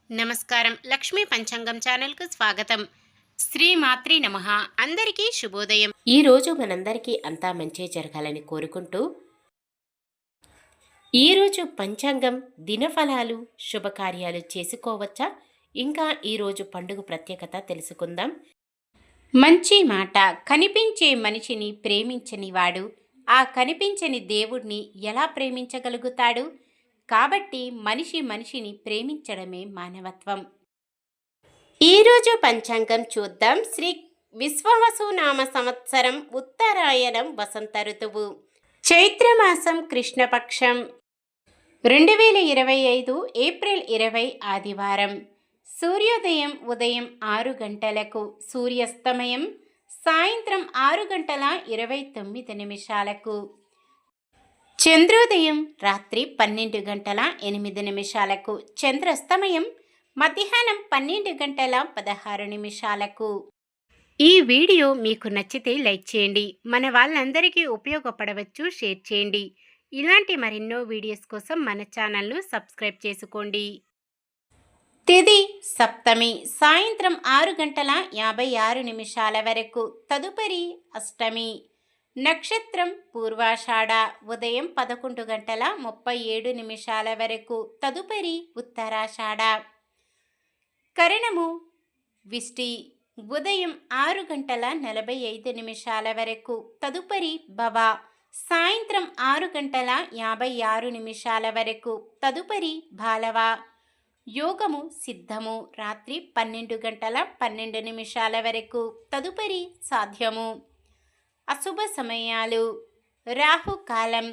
నమస్కారం. లక్ష్మీ పంచాంగం ఛానల్‌కు స్వాగతం. శ్రీ మాత్రే నమః. అందరికీ శుభోదయం. ఈ రోజు మనందరికీ అంతా మంచే జరగాలని కోరుకుంటూ ఈరోజు పంచాంగం దినఫలాలు శుభకార్యాలు చేసుకోవచ్చా? ఇంకా ఈరోజు పండుగ ప్రత్యేకత తెలుసుకుందాం. మంచి మాట. కనిపించే మనిషిని ప్రేమించని వాడు ఆ కనిపించని దేవుణ్ణి ఎలా ప్రేమించగలుగుతాడు? కాబట్టి మనిషిని ప్రేమించడమే మానవత్వం. ఈరోజు పంచాంగం చూద్దాం. శ్రీ విశ్వావసునామ సంవత్సరం ఉత్తరాయణం వసంత ఋతువు చైత్రమాసం కృష్ణపక్షం 2025 ఏప్రిల్ 20 ఆదివారం. సూర్యోదయం ఉదయం 6 గంటలకు, సూర్యాస్తమయం సాయంత్రం 6 గంటల 29 నిమిషాలకు, చంద్రోదయం రాత్రి 12 గంటల 8 నిమిషాలకు, చంద్రాస్తమయం మధ్యాహ్నం 12 గంటల 16 నిమిషాలకు. ఈ వీడియో మీకు నచ్చితే లైక్ చేయండి. మన వాళ్ళందరికీ ఉపయోగపడవచ్చు, షేర్ చేయండి. ఇలాంటి మరెన్నో వీడియోస్ కోసం మన ఛానల్ను సబ్స్క్రైబ్ చేసుకోండి. తిథి సప్తమి సాయంత్రం 6 గంటల 56 నిమిషాల వరకు, తదుపరి అష్టమి. నక్షత్రం పూర్వాషాఢ ఉదయం 11 గంటల 37 నిమిషాల వరకు, తదుపరి ఉత్తరాషాఢ. కరణము విష్టి ఉదయం 6 గంటల 45 నిమిషాల వరకు, తదుపరి భవ సాయంత్రం 6 గంటల 56 నిమిషాల వరకు, తదుపరి బాలవ. యోగము సిద్ధము రాత్రి 12 గంటల 12 నిమిషాల వరకు, తదుపరి సాధ్యము. అశుభ సమయాలు రాహుకాలం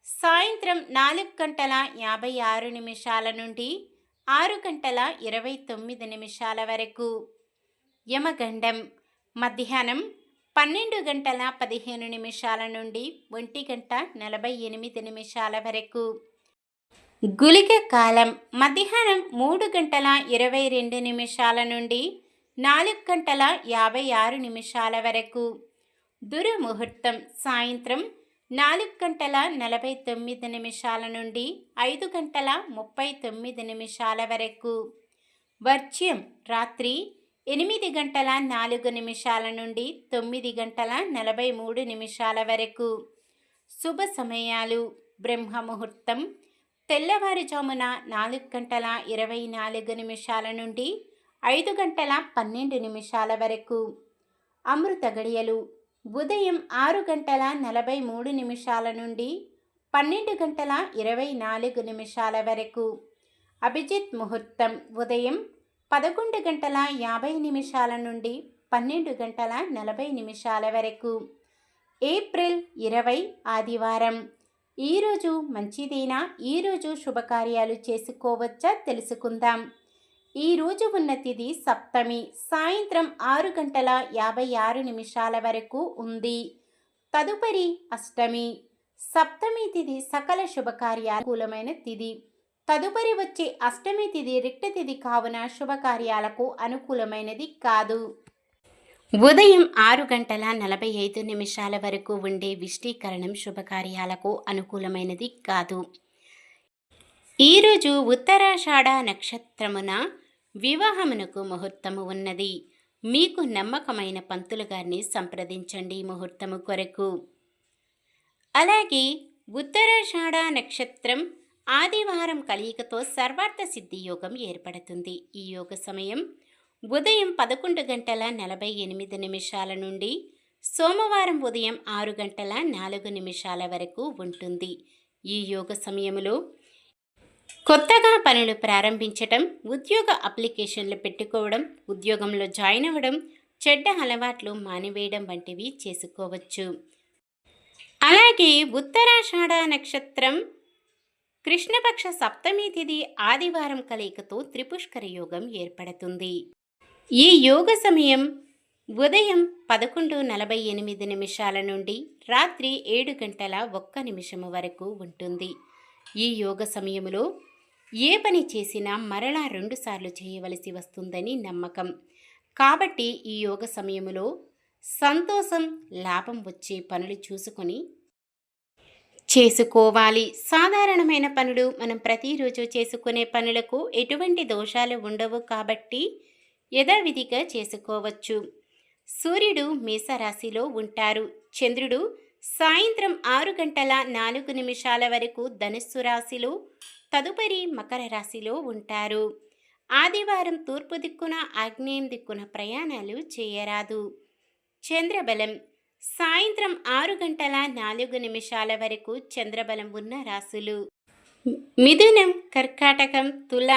సాయంత్రం 4 గంటల 56 నిమిషాల నుండి 6 గంటల 29 నిమిషాల వరకు. యమగండం మధ్యాహ్నం 12 గంటల 15 నిమిషాల నుండి 1 గంట 48 నిమిషాల వరకు. గుళిక కాలం మధ్యాహ్నం 3 గంటల 22 నిమిషాల నుండి 4 గంటల 56 నిమిషాల వరకు. దుర్ముహూర్తం సాయంత్రం 4 గంటల 49 నిమిషాల నుండి 5 గంటల 39 నిమిషాల వరకు. వర్జ్యం రాత్రి 8 గంటల 4 నిమిషాల నుండి 9 గంటల 43 నిమిషాల వరకు. శుభ సమయాలు బ్రహ్మముహూర్తం తెల్లవారుజామున 4 గంటల 24 నిమిషాల నుండి 5 గంటల 12 నిమిషాల వరకు. అమృత గడియలు ఉదయం 6 గంటల 43 నిమిషాల నుండి 12 గంటల 24 నిమిషాల వరకు. అభిజిత్ ముహూర్తం ఉదయం 11 గంటల 50 నిమిషాల నుండి 12 గంటల 40 నిమిషాల వరకు. ఏప్రిల్ 20 ఆదివారం. ఈరోజు మంచిదేనా? ఈరోజు శుభకార్యాలు చేసుకోవచ్చా తెలుసుకుందాం. ఈరోజు ఉన్న తిథి సప్తమి సాయంత్రం 6 గంటల 56 నిమిషాల వరకు ఉంది. తదుపరి అష్టమి. సప్తమి తిథి సకల శుభకార్యాలకులమైన తిథి. తదుపరి వచ్చే అష్టమి తిథి రిక్త తిథి కావున శుభకార్యాలకు అనుకూలమైనది కాదు. ఉదయం 6 గంటల 45 నిమిషాల వరకు ఉండే విష్టీకరణం శుభకార్యాలకు అనుకూలమైనది కాదు. ఈరోజు ఉత్తరాషాఢ నక్షత్రమున వివాహమునకు ముహూర్తము ఉన్నది. మీకు నమ్మకమైన పంతులు గారిని సంప్రదించండి ముహూర్తము కొరకు. అలాగే ఉత్తరాషాఢ నక్షత్రం ఆదివారం కలయికతో సర్వార్థ సిద్ధి యోగం ఏర్పడుతుంది. ఈ యోగ సమయం ఉదయం 11 గంటల 48 నిమిషాల నుండి సోమవారం ఉదయం 6 గంటల 4 నిమిషాల వరకు ఉంటుంది. ఈ యోగ సమయంలో కొత్తగా పనులు ప్రారంభించటం, ఉద్యోగ అప్లికేషన్లు పెట్టుకోవడం, ఉద్యోగంలో జాయిన్ అవ్వడం, చెడ్డ అలవాట్లు మానివేయడం వంటివి చేసుకోవచ్చు. అలాగే ఉత్తరాషాఢ నక్షత్రం కృష్ణపక్ష సప్తమి తిథి ఆదివారం కలయికతో త్రిపుష్కర యోగం ఏర్పడుతుంది. ఈ యోగ సమయం ఉదయం 11:48 నిమిషాల నుండి రాత్రి 7 గంటల 1 నిమిషము వరకు ఉంటుంది. ఈ యోగ సమయంలో ఏ పని చేసినా మరలా 2 సార్లు చేయవలసి వస్తుందని నమ్మకం. కాబట్టి ఈ యోగ సమయంలో సంతోషం, లాభం వచ్చే పనులు చూసుకొని చేసుకోవాలి. సాధారణమైన పనులు మనం ప్రతిరోజు చేసుకునే పనులకు ఎటువంటి దోషాలు ఉండవు కాబట్టి యథావిధిగా చేసుకోవచ్చు. సూర్యుడు మేషరాశిలో ఉంటారు. చంద్రుడు సాయంత్రం 6 గంటల 4 నిమిషాల వరకు ధనుస్సు రాశిలో, తదుపరి మకర రాశిలో ఉంటారు. ఆదివారం తూర్పు దిక్కున, ఆగ్నేయం దిక్కున ప్రయాణాలు చేయరాదు. చంద్రబలం సాయంత్రం 6 గంటల 4 నిమిషాల వరకు చంద్రబలం ఉన్న రాశులు: మిథునం, కర్కాటకం, తుల,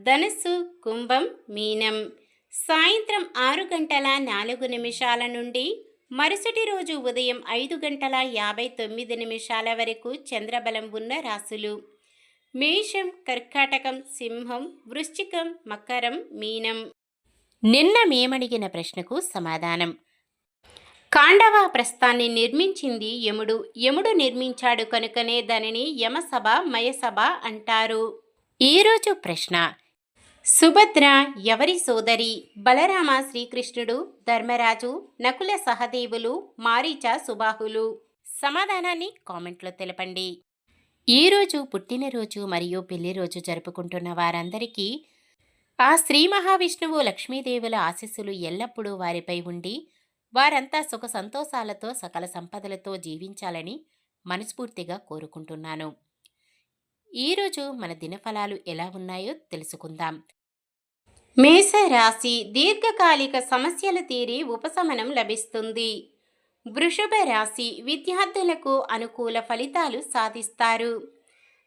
ధనుస్సు, కుంభం, మీనం. సాయంత్రం 6 గంటల 4 నిమిషాల నుండి మరుసటి రోజు ఉదయం 5 గంటల 59 నిమిషాల వరకు చంద్రబలం ఉన్న రాశులు: మేషం, కర్కాటకం, సింహం, వృశ్చికం, మకరం, మీనం. నిన్న మేమడిగిన ప్రశ్నకు సమాధానం: కాండవ ప్రస్థాన్ని నిర్మించింది యముడు. యముడు నిర్మించాడు కనుకనే దానిని యమసభ, మయసభ అంటారు. ఈరోజు ప్రశ్న: సుభద్ర ఎవరి సోదరి? బలరామ శ్రీకృష్ణుడు, ధర్మరాజు, నకుల సహదేవులు, మారీచ సుబాహులు. సమాధానాన్ని కామెంట్లో తెలపండి. ఈరోజు పుట్టినరోజు మరియు పెళ్లి రోజు జరుపుకుంటున్న వారందరికీ ఆ శ్రీ మహావిష్ణువు, లక్ష్మీదేవుల ఆశీస్సులు ఎల్లప్పుడూ వారిపై ఉండి వారంతా సుఖ సంతోషాలతో సకల సంపదలతో జీవించాలని మనస్ఫూర్తిగా కోరుకుంటున్నాను. ఈరోజు మన దినఫలాలు ఎలా ఉన్నాయో తెలుసుకుందాం. మేషరాశి: దీర్ఘకాలిక సమస్యలు తీరి ఉపశమనం లభిస్తుంది. వృషభ రాశి: విద్యార్థులకు అనుకూల ఫలితాలు సాధిస్తారు.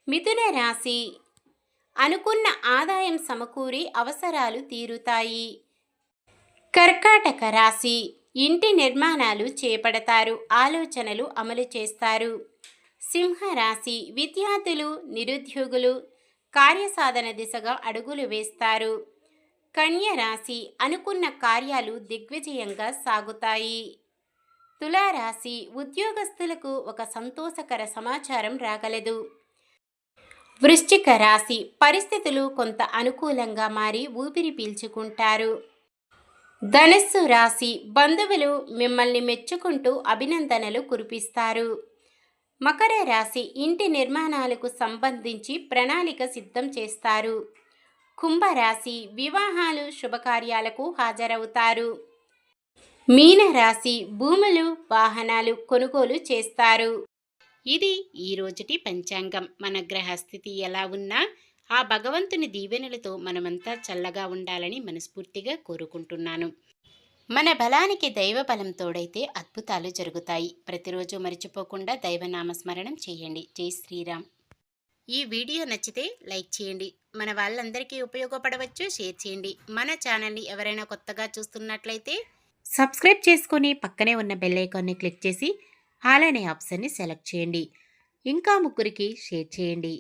మిథున రాశి: అనుకున్న ఆదాయం సమకూరి అవసరాలు తీరుతాయి. కర్కాటక రాశి: ఇంటి నిర్మాణాలు చేపడతారు, ఆలోచనలు అమలు చేస్తారు. సింహరాశి: విద్యార్థులు, నిరుద్యోగులు కార్యసాధన దిశగా అడుగులు వేస్తారు. కన్య రాశి: అనుకున్న కార్యాలు దిగ్విజయంగా సాగుతాయి. తులారాశి: ఉద్యోగస్తులకు ఒక సంతోషకర సమాచారం రాగలదు. వృశ్చిక రాశి: పరిస్థితులు కొంత అనుకూలంగా మారి ఊపిరి పీల్చుకుంటారు. ధనుస్సు రాశి: బంధువులు మిమ్మల్ని మెచ్చుకుంటూ అభినందనలు కురిపిస్తారు. మకర రాశి: ఇంటి నిర్మాణాలకు సంబంధించి ప్రణాళిక సిద్ధం చేస్తారు. కుంభరాశి: వివాహాలు, శుభకార్యాలకు హాజరవుతారు. మీనరాశి: భూములు, వాహనాలు కొనుగోలు చేస్తారు. ఇది ఈరోజుటి పంచాంగం. మన గ్రహస్థితి ఎలా ఉన్నా ఆ భగవంతుని దీవెనలతో మనమంతా చల్లగా ఉండాలని మనస్ఫూర్తిగా కోరుకుంటున్నాను. మన బలానికి దైవ బలం తోడైతే అద్భుతాలు జరుగుతాయి. ప్రతిరోజు మర్చిపోకుండా దైవనామస్మరణం చేయండి. జై శ్రీరామ్. ఈ వీడియో నచ్చితే లైక్ చేయండి. మన వాళ్ళందరికీ ఉపయోగపడవచ్చు, షేర్ చేయండి. మన ఛానల్ని ఎవరైనా కొత్తగా చూస్తున్నట్లయితే సబ్స్క్రైబ్ చేసుకొని పక్కనే ఉన్న బెల్ ఐకాన్ని క్లిక్ చేసి ఆల్ అనే ఆప్షన్ని సెలెక్ట్ చేయండి. ఇంకా ముగ్గురికి షేర్ చేయండి.